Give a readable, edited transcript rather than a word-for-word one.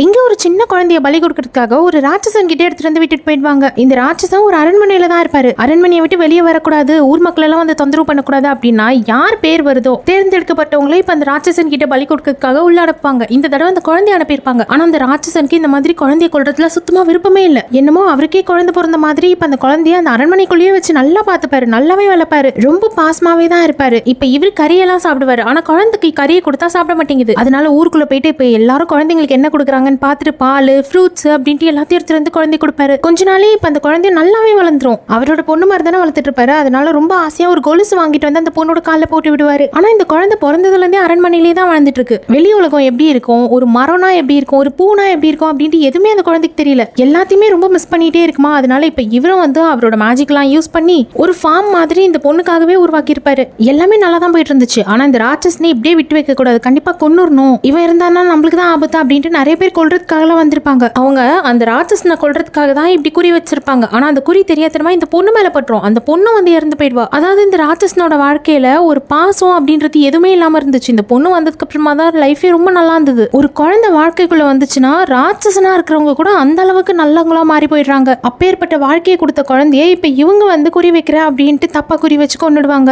இங்க ஒரு சின்ன குழந்தைய பலி கொடுக்கறதுக்காக ஒரு ராட்சசன் கிட்ட எடுத்துட்டு வந்து விட்டுட்டு போயிடுவாங்க. இந்த ராட்சசன் ஒரு அரண்மனையில தான் இருப்பாரு. அரண்மனையை விட்டு வெளியே வரக்கூடாது, ஊர் மக்கள் எல்லாம் வந்து தொந்தரவு பண்ணக்கூடாது அப்படின்னா யார் பேர் வருதோ தேர்ந்தெடுக்கப்பட்டவங்களே இப்ப அந்த ராட்சசன் கிட்ட பலி கொடுக்கறதுக்காக உள்ள அனுப்புவாங்க. இந்த தடவை அந்த குழந்தைய அனுப்பியிருப்பாங்க. ஆனா அந்த ராட்சசனுக்கு இந்த மாதிரி குழந்தைய கொள்றதுல சுத்தமா விருப்பமே இல்ல. என்னமோ அவருக்கே குழந்தை பிறந்த மாதிரி இப்ப அந்த குழந்தைய அந்த அரண்மனைக்குள்ளேயே வச்சு நல்லா பாத்துப்பாரு, நல்லாவே வளர்ப்பாரு, ரொம்ப பாசமாவே தான் இருப்பாரு. இப்ப இவரு கறியெல்லாம் சாப்பிடுவாரு. ஆனா குழந்தைக்கு கறியை கொடுத்தா சாப்பிட மாட்டேங்குது. அதனால ஊருக்குள்ள போயிட்டு இப்ப எல்லாரும் குழந்தைங்களுக்கு என்ன கொடுக்குறாங்க பார்த்துட்டு பால் ஃப்ரூட்ஸ் அப்படின்ட்டு எல்லாத்தையும் எடுத்து வந்து குழந்தை கொடுப்பாரு. கொஞ்ச நாளே இப்ப அந்த குழந்தை நல்லாவே வளர்ந்துரும். அவரோட பொண்ணு மாதிரி தானே வளர்த்துட்டு இருப்பாரு. அதனால ரொம்ப ஆசையா ஒரு கொலுசு வாங்கிட்டு வந்து அந்த பொண்ணோட காலில் போட்டு விடுவாரு. ஆனா இந்த குழந்தை பிறந்ததுல இருந்தே அரண்மனையிலே தான் வாழ்ந்துட்டு இருக்கு. வெளி உலகம் எப்படி இருக்கும், ஒரு மரம்னா எப்படி இருக்கும், ஒரு பூனா எப்படி இருக்கும் அப்படின்ட்டு எதுவுமே அந்த குழந்தைக்கு தெரியல. எல்லாத்தையுமே ரொம்ப மிஸ் பண்ணிட்டே இருக்குமா. அதனால இப்ப இவரும் வந்து அவரோட மேஜிக் எல்லாம் யூஸ் பண்ணி ஒரு ஃபார்ம் மாதிரி இந்த பொண்ணுக்காகவே உருவாக்கி இருப்பாரு. எல்லாமே நல்லா தான் போயிட்டு இருந்துச்சு. ஆனா இந்த ராட்சசனை இப்படியே விட்டு வைக்க கூடாது, கண்டிப்பா கொன்னுறணும், இவன் இருந்தானா நம்மளுக்கு தான் ஆபத்து அப்படின்ட்டு நிறைய பேர் கொல்றதுக்காக வந்திருப்பாங்க. அவங்க அந்த ராட்சசனை கொல்றதுக்காக தான் இப்படி குறி வச்சிருப்பாங்க. ஆனா அந்த குறி தெரியாதனமா இந்த பொண்ணு மேல பட்டுரும். அந்த பொண்ணு வந்து இறந்து போயிடுவா. அதாவது இந்த ராட்சசனோட வாழ்க்கையில ஒரு பாசம் அப்படின்றது எதுவுமே இல்லாம இருந்துச்சு. இந்த பொண்ணு வந்ததுக்கு அப்புறமா தான் லைஃபே ரொம்ப நல்லா இருந்தது. ஒரு குழந்தை வாழ்க்கைக்குள்ள வந்துச்சுன்னா ராட்சசனா இருக்கிறவங்க கூட அந்த அளவுக்கு நல்லவங்களா மாறி போயிடுறாங்க. அப்பேற்பட்ட வாழ்க்கையை கொடுத்த குழந்தைய இப்ப இவங்க வந்து குறி வைக்கிற அப்படின்ட்டு தப்பா குறி வச்சு கொண்டுடுவாங்க.